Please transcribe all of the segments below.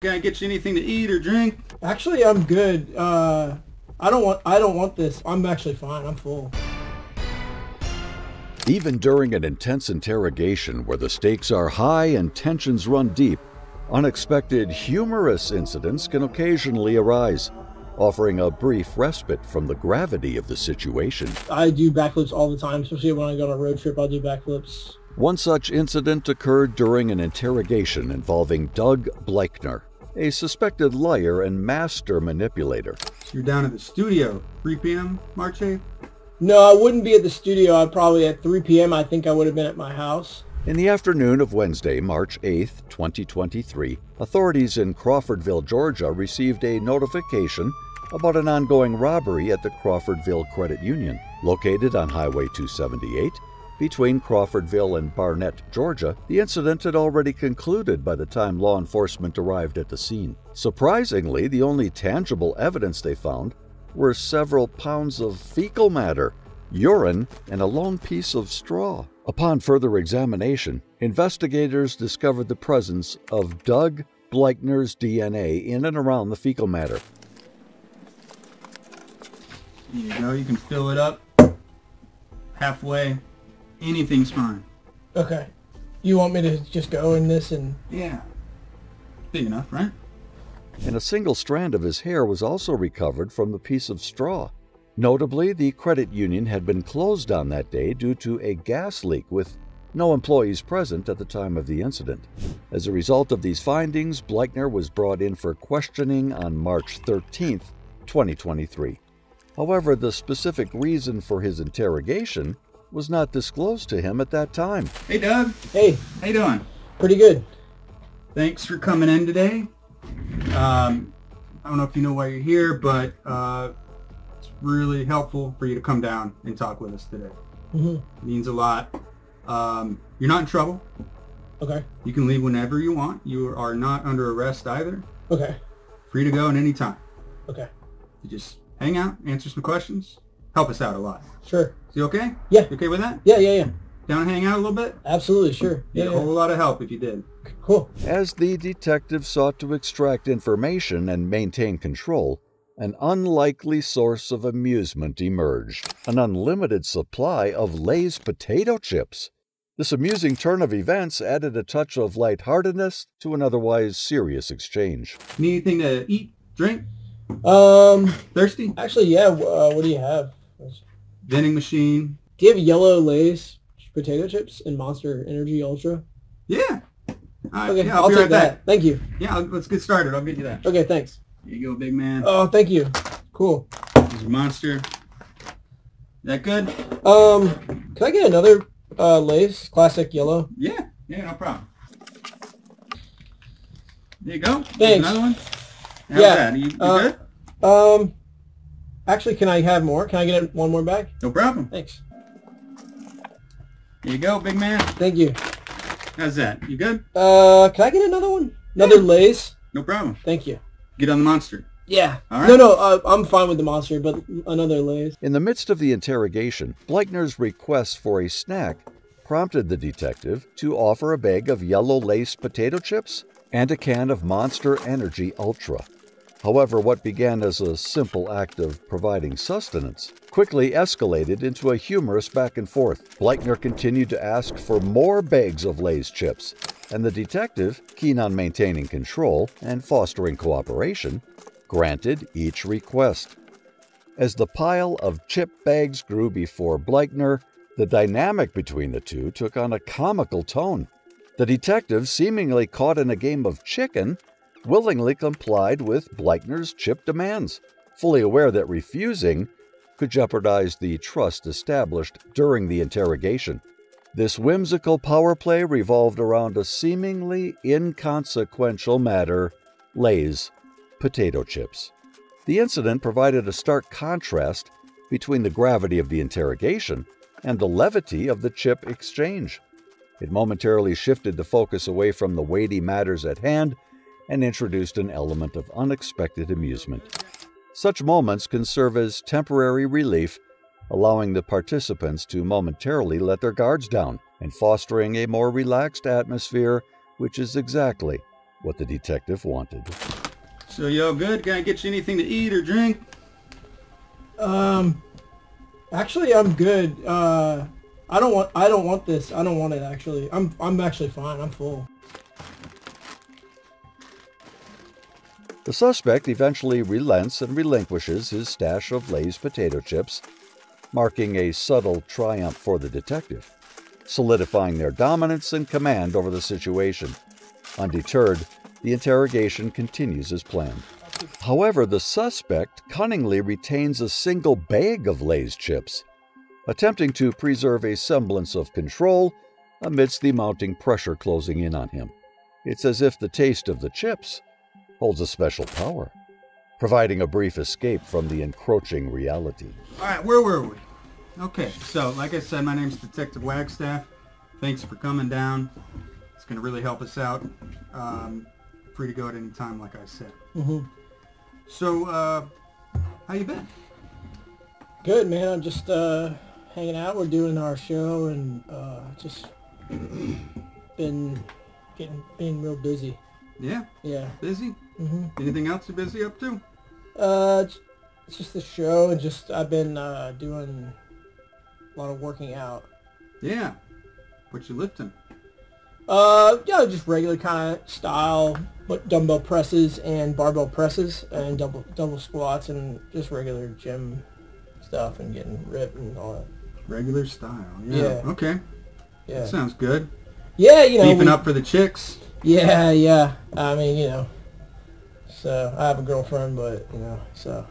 Can I get you anything to eat or drink? Actually, I'm good. I don't want this. I'm actually fine. I'm full. Even during an intense interrogation where the stakes are high and tensions run deep, unexpected humorous incidents can occasionally arise, offering a brief respite from the gravity of the situation. I do backflips all the time, especially when I go on a road trip. I'll do backflips. One such incident occurred during an interrogation involving Doug Bleichner, a suspected liar and master manipulator. You're down at the studio, 3 p.m., March 8th? No, I wouldn't be at the studio. I'd probably at 3 p.m. I think I would have been at my house. In the afternoon of Wednesday, March 8, 2023, authorities in Crawfordville, Georgia received a notification about an ongoing robbery at the Crawfordville Credit Union, located on Highway 278 between Crawfordville and Barnett, Georgia. The incident had already concluded by the time law enforcement arrived at the scene. Surprisingly, the only tangible evidence they found were several pounds of fecal matter, urine, and a lone piece of straw. Upon further examination, investigators discovered the presence of Doug Bleichner's DNA in and around the fecal matter. Here you go, you can fill it up halfway. Anything's fine. Okay. You want me to just go in this and... Yeah. Big enough, right? And a single strand of his hair was also recovered from the piece of straw. Notably, the credit union had been closed on that day due to a gas leak with no employees present at the time of the incident. As a result of these findings, Bleichner was brought in for questioning on March 13, 2023. However, the specific reason for his interrogation was not disclosed to him at that time. Hey, Doug. Hey. How you doing? Pretty good. Thanks for coming in today. I don't know if you know why you're here, but it's really helpful for you to come down and talk with us today. Mm-hmm. It means a lot. You're not in trouble. Okay. You can leave whenever you want. You are not under arrest either. Okay. Free to go at any time. Okay. You just hang out, answer some questions, help us out a lot. Sure. Is you okay? Yeah. You okay with that? Yeah. Down and hang out a little bit? Absolutely, sure. Need a whole lot of help if you did. Cool. As the detective sought to extract information and maintain control, an unlikely source of amusement emerged: an unlimited supply of Lay's potato chips. This amusing turn of events added a touch of lightheartedness to an otherwise serious exchange. Need anything to eat, drink? Thirsty? Actually, yeah. What do you have? Vending machine? Do you have yellow Lay's potato chips and Monster Energy Ultra? Yeah. Okay, yeah, I'll be take right that. back. Thank you. Yeah, let's get started. I'll get you that. Okay, thanks. Here you go, big man. Oh, thank you. Cool. Here's your Monster. That good? Can I get another Lay's classic yellow? Yeah, no problem. There you go. Thanks. Here's another one. How's Yeah. that? You good? Actually, can I have more? Can I get one more bag? No problem. Thanks. Here you go, big man. Thank you. How's that? You good? Can I get another one? Another Lay's? No problem. Thank you. Get on the Monster. Yeah. All right. No, I'm fine with the Monster, but another Lay's. In the midst of the interrogation, Bleichner's request for a snack prompted the detective to offer a bag of yellow Lay's potato chips and a can of Monster Energy Ultra. However, what began as a simple act of providing sustenance quickly escalated into a humorous back and forth. Bleichner continued to ask for more bags of Lay's chips, and the detective, keen on maintaining control and fostering cooperation, granted each request. As the pile of chip bags grew before Bleichner, the dynamic between the two took on a comical tone. The detective, seemingly caught in a game of chicken, willingly complied with Bleichner's chip demands, fully aware that refusing could jeopardize the trust established during the interrogation. This whimsical power play revolved around a seemingly inconsequential matter: Lay's potato chips. The incident provided a stark contrast between the gravity of the interrogation and the levity of the chip exchange. It momentarily shifted the focus away from the weighty matters at hand and introduced an element of unexpected amusement. Such moments can serve as temporary relief, allowing the participants to momentarily let their guards down and fostering a more relaxed atmosphere, which is exactly what the detective wanted. So you all good? Can I get you anything to eat or drink? Actually, I'm good. I don't want this. I don't want it, actually. I'm actually fine. I'm full. The suspect eventually relents and relinquishes his stash of Lay's potato chips, marking a subtle triumph for the detective, solidifying their dominance and command over the situation. Undeterred, the interrogation continues as planned. However, the suspect cunningly retains a single bag of Lay's chips, attempting to preserve a semblance of control amidst the mounting pressure closing in on him. It's as if the taste of the chips holds a special power, providing a brief escape from the encroaching reality. All right, where were we? Okay, so like I said, my name's Detective Wagstaff. Thanks for coming down. It's going to really help us out. Free to go at any time, like I said. Mm-hmm. So, how you been? Good, man. I'm just hanging out. We're doing our show and just been real busy. Yeah? Yeah. Busy? Mm-hmm. Anything else you're busy up to? It's just the show, and just I've been doing a lot of working out. Yeah. What you lifting? Yeah, just regular kind of style, but dumbbell presses and barbell presses and double squats and just regular gym stuff and getting ripped and all that. Regular style. Yeah. Okay. Yeah. That sounds good. Yeah, you know. Beefing up for the chicks. Yeah. I mean, you know. So I have a girlfriend, but you know, so.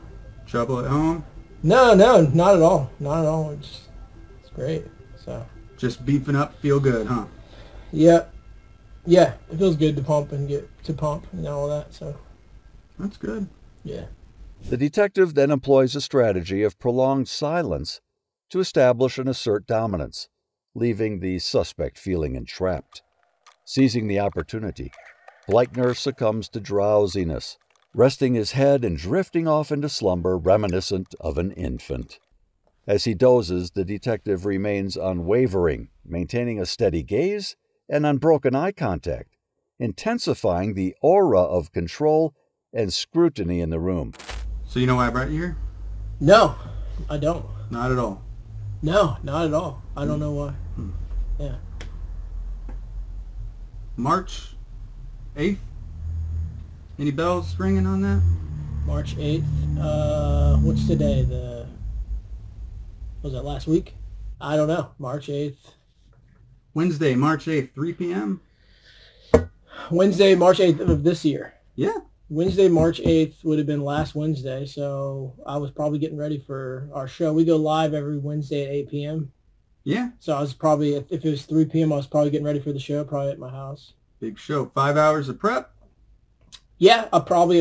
Trouble at home? No, not at all. Not at all. It's great. So. Just beefing up, feel good, huh? Yep. Yeah, it feels good to pump and all that. So. That's good. Yeah. The detective then employs a strategy of prolonged silence to establish and assert dominance, leaving the suspect feeling entrapped. Seizing the opportunity, Bleichner succumbs to drowsiness, resting his head and drifting off into slumber reminiscent of an infant. As he dozes, the detective remains unwavering, maintaining a steady gaze and unbroken eye contact, intensifying the aura of control and scrutiny in the room. So you know why I brought you here? No, I don't. Not at all. No, not at all. I don't know why. Yeah. March 8th? Any bells ringing on that? March 8th. What's today? Was that last week? I don't know. March 8th. Wednesday, March 8th, 3 p.m.? Wednesday, March 8th of this year. Yeah. Wednesday, March 8th would have been last Wednesday, so I was probably getting ready for our show. We go live every Wednesday at 8 p.m. Yeah. So I was probably, if it was 3 p.m., I was probably getting ready for the show, probably at my house. Big show. 5 hours of prep? Yeah,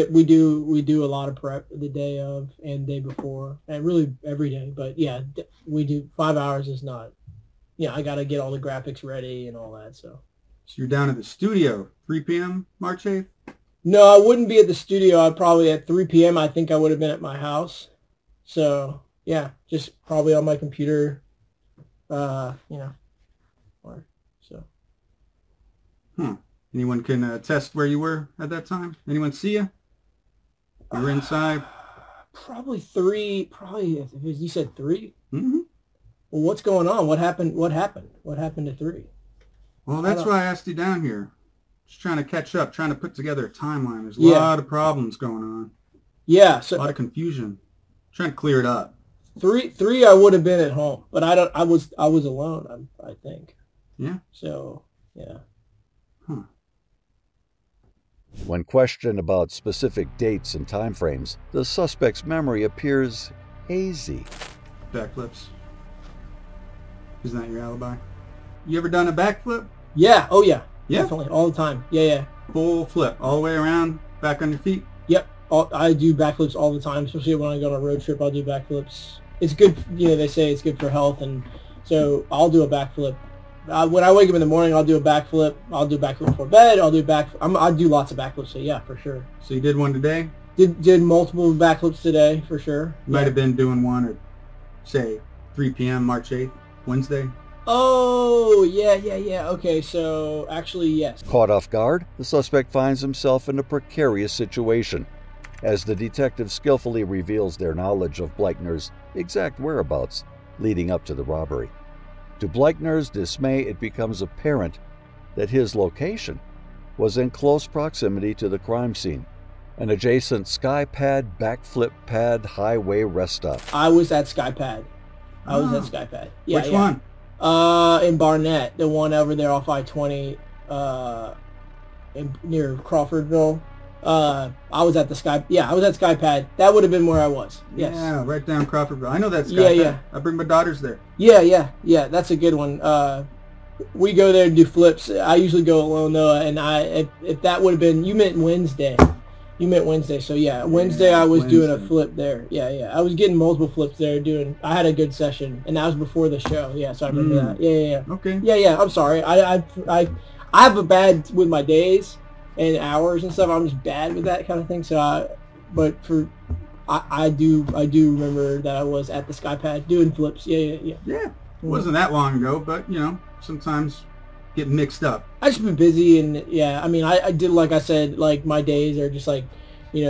we do a lot of prep the day of and day before, and really every day. But yeah, we do 5 hours is not. Yeah, I got to get all the graphics ready and all that. So you're down at the studio 3 p.m. March 8th? No, I wouldn't be at the studio. I'd probably at 3 p.m. I think I would have been at my house. So yeah, just probably on my computer. Anyone can attest where you were at that time? Anyone see you? You were inside? Probably 3. Probably, you said 3? Mm-hmm. Well, what's going on? What happened? What happened to 3? Well, that's why I asked you down here. Just trying to catch up, trying to put together a timeline. There's a lot of problems going on. Yeah. So a lot of confusion. Trying to clear it up. 3 I would have been at home, but I was alone, I think. Yeah. So, yeah. Huh. When questioned about specific dates and timeframes, the suspect's memory appears hazy. Backflips. Isn't that your alibi? You ever done a backflip? Yeah. Oh, yeah. Yeah? Definitely. All the time. Yeah. Full flip. All the way around, back on your feet? Yep. I do backflips all the time, especially when I go on a road trip. I'll do backflips. It's good. They say it's good for health, and so I'll do a backflip. When I wake up in the morning, I'll do a backflip. I'll do a backflip before bed. I'll do I do lots of backflips, so yeah, for sure. So you did one today? Did multiple backflips today, for sure. You might have been doing one at, say, 3 p.m. March 8th, Wednesday? Oh, yeah. Okay, so actually, yes. Caught off guard, the suspect finds himself in a precarious situation as the detective skillfully reveals their knowledge of Bleichner's exact whereabouts leading up to the robbery. To Bleichner's dismay, it becomes apparent that his location was in close proximity to the crime scene, an adjacent Skypad backflip pad highway rest stop. I was at Skypad. Yeah, Which one? In Barnett, the one over there off I-20, near Crawfordville. I was at Skypad. That would have been where I was. Yes. Yeah, right down Crawfordville. I know that Skypad. Yeah. I bring my daughters there. Yeah. That's a good one. We go there and do flips. I usually go alone though, and if that would have been, you meant Wednesday. So yeah, Wednesday I was doing a flip there. Yeah. I was getting multiple flips there. I had a good session, and that was before the show. Yeah, so I remember that. Yeah. Okay. Yeah. I'm sorry. I have a bad with my days and hours and stuff. I'm just bad with that kind of thing. So I do remember that I was at the Skypad doing flips. Yeah. Yeah. It wasn't that long ago, but sometimes get mixed up. I just been busy, and yeah, I mean, I did, like I said, like my days are just like,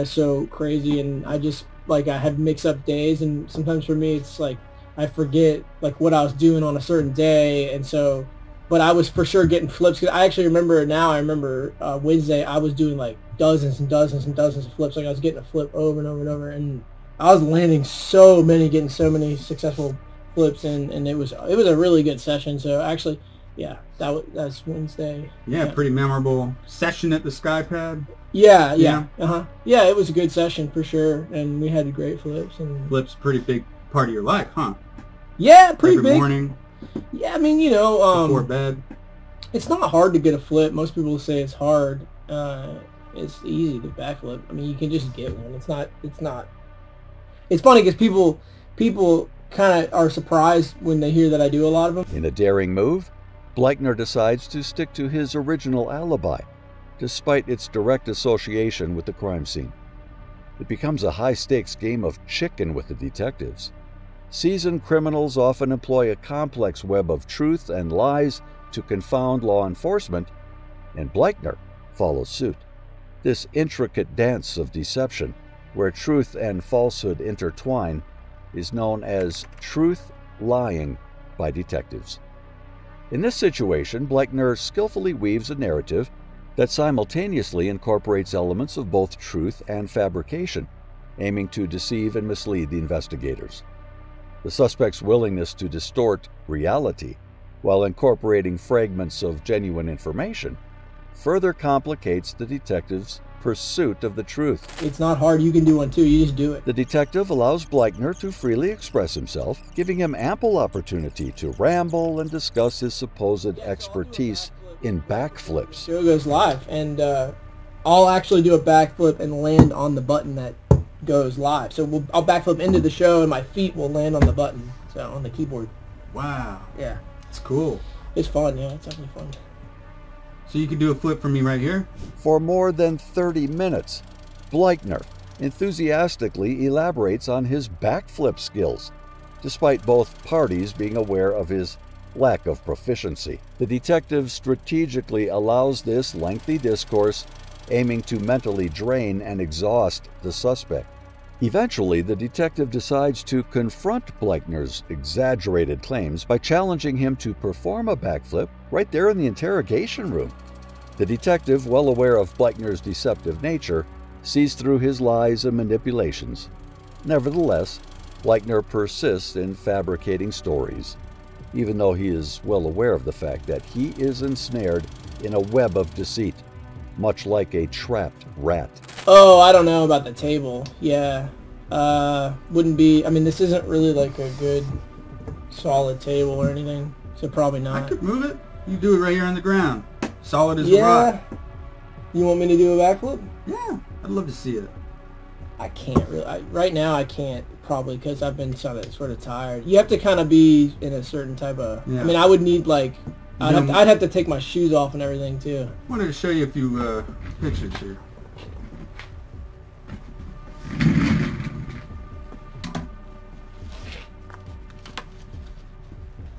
so crazy, and I just I have mix up days, and sometimes for me it's like I forget like what I was doing on a certain day, and so, but I was for sure getting flips, because I actually remember Wednesday I was doing like dozens and dozens and dozens of flips. Like I was getting a flip over and over and over, and I was landing getting so many successful flips, and it was a really good session. So actually, yeah, that's Wednesday. Yeah, pretty memorable session at the Skypad. Yeah. Yeah, it was a good session for sure, and we had great flips. And flips, pretty big part of your life, huh? Yeah, pretty big. Every morning. Yeah, I mean, before bed. It's not hard to get a flip. Most people say it's hard. It's easy to backflip. I mean, you can just get one. It's not. It's funny because people kind of are surprised when they hear that I do a lot of them. In a daring move, Bleichner decides to stick to his original alibi, despite its direct association with the crime scene. It becomes a high-stakes game of chicken with the detectives. Seasoned criminals often employ a complex web of truth and lies to confound law enforcement, and Bleichner follows suit. This intricate dance of deception, where truth and falsehood intertwine, is known as truth lying by detectives. In this situation, Bleichner skillfully weaves a narrative that simultaneously incorporates elements of both truth and fabrication, aiming to deceive and mislead the investigators. The suspect's willingness to distort reality while incorporating fragments of genuine information further complicates the detective's pursuit of the truth. It's not hard. You can do one too. You just do it. The detective allows Bleichner to freely express himself, giving him ample opportunity to ramble and discuss his supposed expertise in backflips. Show goes live, and I'll actually do a backflip and land on the button that goes live. So I'll backflip into the show, and my feet will land on the button, so on the keyboard. Wow. Yeah. It's cool. It's fun. Yeah, it's definitely fun. So you can do a flip for me right here? For more than 30 minutes, Bleichner enthusiastically elaborates on his backflip skills, despite both parties being aware of his lack of proficiency. The detective strategically allows this lengthy discourse, aiming to mentally drain and exhaust the suspect. Eventually, the detective decides to confront Bleichner's exaggerated claims by challenging him to perform a backflip right there in the interrogation room. The detective, well aware of Bleichner's deceptive nature, sees through his lies and manipulations. Nevertheless, Bleichner persists in fabricating stories, even though he is well aware of the fact that he is ensnared in a web of deceit, much like a trapped rat. Oh, I don't know about the table. Yeah. Wouldn't be... I mean, this isn't really like a good solid table or anything, so probably not. I could move it. You do it right here on the ground. Solid as a rock. You want me to do a backflip? Yeah, I'd love to see it. I can't really... right now I can't, probably, because I've been sort of tired. You have to kind of be in a certain type of... Yeah. I mean, I would need, like... I'd have to take my shoes off and everything, too. I wanted to show you a few pictures here.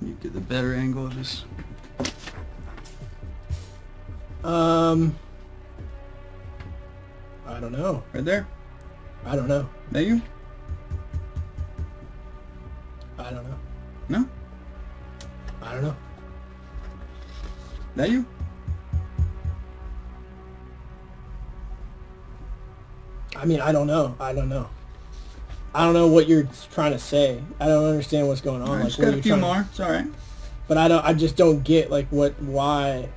You get the better angle of this. I don't know. Right there? I don't know. That you? I don't know. No? I don't know. That you? I mean, I don't know. I don't know. I don't know what you're trying to say. I don't understand what's going on. All right, Like, just what got are a you few trying more. It's all right. But I just don't get like why.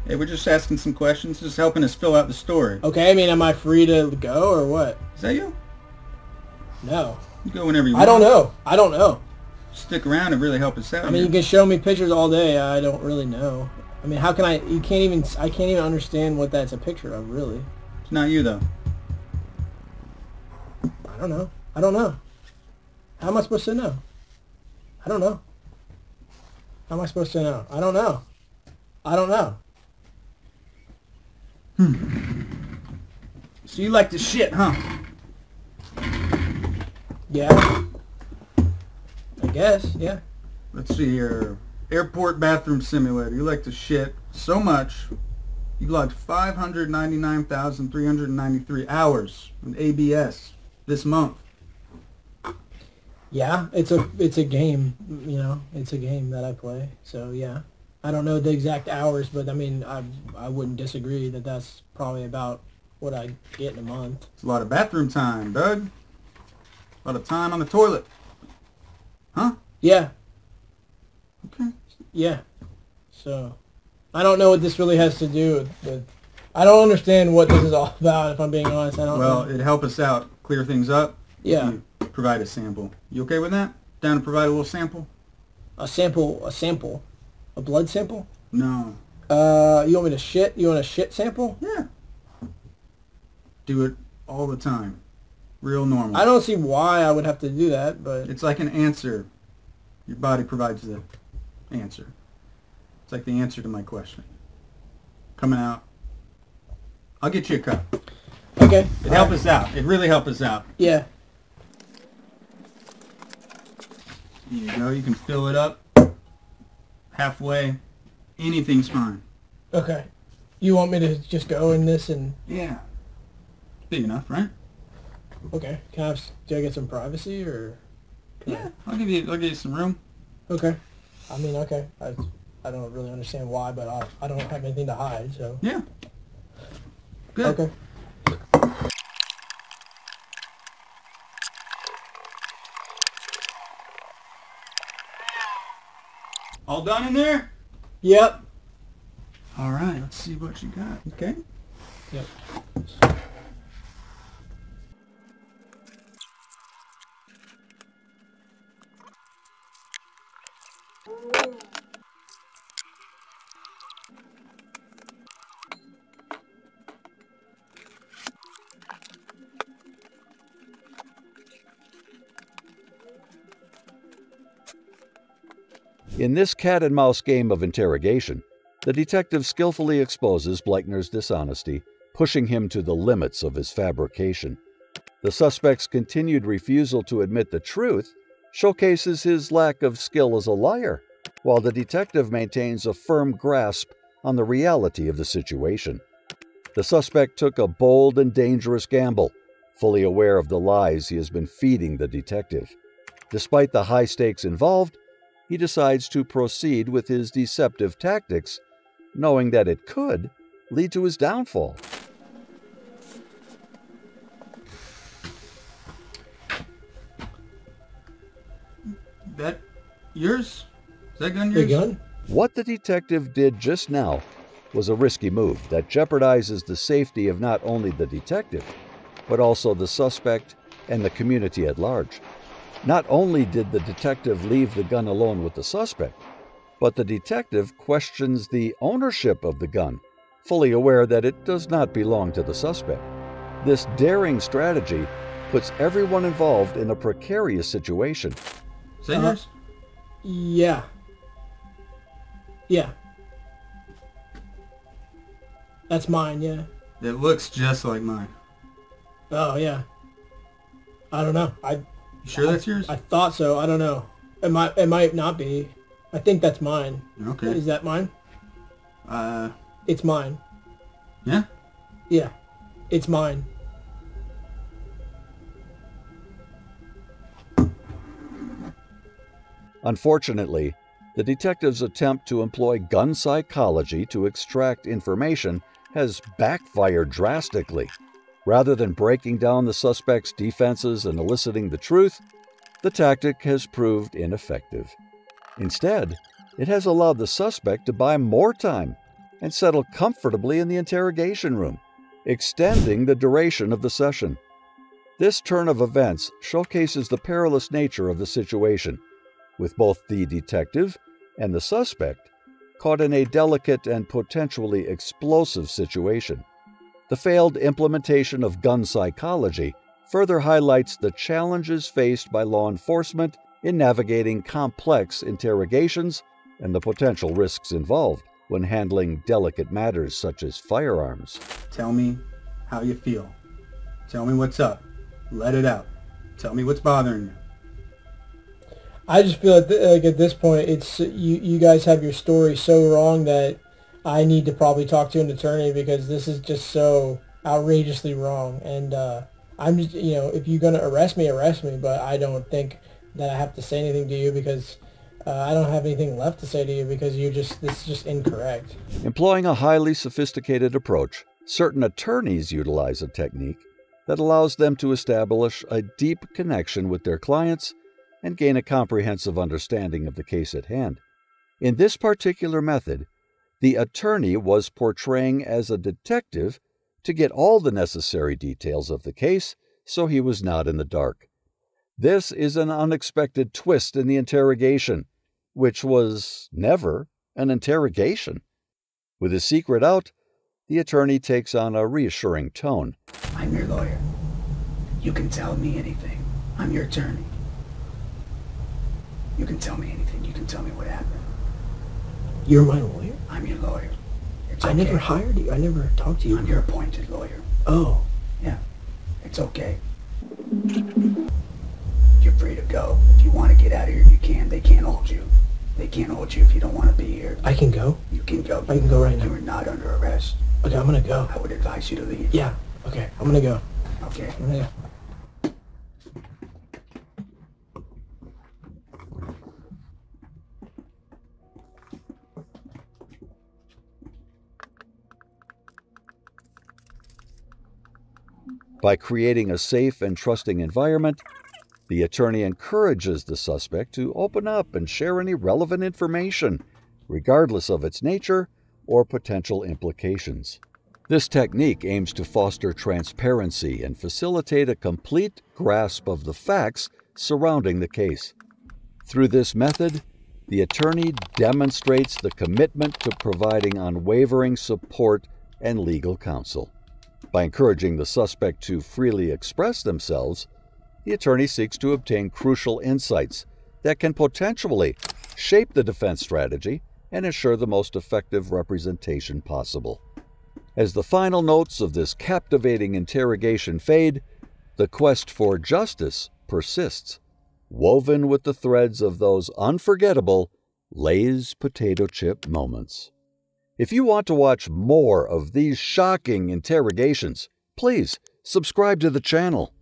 Hey, we're just asking some questions, just helping us fill out the story. Okay, I mean, am I free to go or what? Is that you? No. You go whenever you want. I don't know. I don't know. Stick around and really help us out. I mean, you can show me pictures all day. I don't really know. I mean, how can I? I can't even understand what that's a picture of, really. It's not you though. I don't know. I don't know. How am I supposed to know? I don't know. How am I supposed to know? I don't know. I don't know. So you like to shit, huh? Yeah. I guess, yeah. Let's see here. Airport bathroom simulator. You like to shit so much. You logged 599,393 hours in ABS this month. Yeah, it's a game, you know. It's a game that I play. So, yeah. I don't know the exact hours, but I mean, I wouldn't disagree that that's probably about what I get in a month. It's a lot of bathroom time, Doug. A lot of time on the toilet. Huh? Yeah. Okay. Yeah. So, I don't know what this really has to do with I don't understand what this is all about, if I'm being honest. I don't know. Well, it'd help us out, clear things up. Yeah. You provide a sample. You okay with that? Down to provide a little sample? A sample. A blood sample? No. You want me to shit? You want a shit sample? Yeah. Do it all the time. Real normal. I don't see why I would have to do that, but... It's like an answer. Your body provides the answer. It's like the answer to my question. Coming out. I'll get you a cup. Okay. It'd help us out. It'd really help us out. Yeah. Here you go. You can fill it up. Halfway. Anything's fine. Okay. You want me to just go in this and... Yeah. Big enough, right? Okay. Do I get some privacy or... Yeah. I'll give you some room. Okay. I mean, okay. I don't really understand why, but I don't have anything to hide, so... Yeah. Good. Okay. All done in there? Yep. All right. Let's see what you got. Okay. Yep. In this cat-and-mouse game of interrogation, the detective skillfully exposes Bleichner's dishonesty, pushing him to the limits of his fabrication. The suspect's continued refusal to admit the truth showcases his lack of skill as a liar, while the detective maintains a firm grasp on the reality of the situation. The suspect took a bold and dangerous gamble, fully aware of the lies he has been feeding the detective. Despite the high stakes involved, he decides to proceed with his deceptive tactics, knowing that it could lead to his downfall. That yours? Is that gun yours? The gun? What the detective did just now was a risky move that jeopardizes the safety of not only the detective, but also the suspect and the community at large. Not only did the detective leave the gun alone with the suspect, but the detective questions the ownership of the gun, fully aware that it does not belong to the suspect. This daring strategy puts everyone involved in a precarious situation. Is that yours? Yeah. Yeah. That's mine, yeah. It looks just like mine. Oh, yeah. I don't know. You sure that's yours? I thought so. I don't know. It might not be. I think that's mine. Okay. Is that mine? Uh, It's mine. yeah? Yeah. It's mine. Unfortunately, the detective's attempt to employ gun psychology to extract information has backfired drastically. Rather than breaking down the suspect's defenses and eliciting the truth, the tactic has proved ineffective. Instead, it has allowed the suspect to buy more time and settle comfortably in the interrogation room, extending the duration of the session. This turn of events showcases the perilous nature of the situation, with both the detective and the suspect caught in a delicate and potentially explosive situation. The failed implementation of gun psychology further highlights the challenges faced by law enforcement in navigating complex interrogations and the potential risks involved when handling delicate matters such as firearms. Tell me how you feel. Tell me what's up. Let it out. Tell me what's bothering you. I just feel like at this point, it's you guys have your story so wrong that I need to probably talk to an attorney because this is just so outrageously wrong. And I'm just, if you're going to arrest me, but I don't think that I have to say anything to you because I don't have anything left to say to you because this is just incorrect. Employing a highly sophisticated approach, certain attorneys utilize a technique that allows them to establish a deep connection with their clients and gain a comprehensive understanding of the case at hand. In this particular method, the attorney was portraying as a detective to get all the necessary details of the case so he was not in the dark. This is an unexpected twist in the interrogation, which was never an interrogation. With his secret out, the attorney takes on a reassuring tone. I'm your lawyer. You can tell me anything. I'm your attorney. You can tell me anything. You can tell me what happened. You're my lawyer? I'm your lawyer. It's I okay. never hired you. I never talked to you. I'm your appointed lawyer. Oh. Yeah. It's okay. You're free to go. If you want to get out of here, you can. They can't hold you. They can't hold you if you don't want to be here. I can go? You can go. I can go right now. You are not under arrest. Okay, I'm going to go. I would advise you to leave. Yeah. Okay, I'm going to go. Okay. I'm going to go. By creating a safe and trusting environment, the attorney encourages the suspect to open up and share any relevant information, regardless of its nature or potential implications. This technique aims to foster transparency and facilitate a complete grasp of the facts surrounding the case. Through this method, the attorney demonstrates the commitment to providing unwavering support and legal counsel. By encouraging the suspect to freely express themselves, the attorney seeks to obtain crucial insights that can potentially shape the defense strategy and ensure the most effective representation possible. As the final notes of this captivating interrogation fade, the quest for justice persists, woven with the threads of those unforgettable Lay's potato chip moments. If you want to watch more of these shocking interrogations, please subscribe to the channel.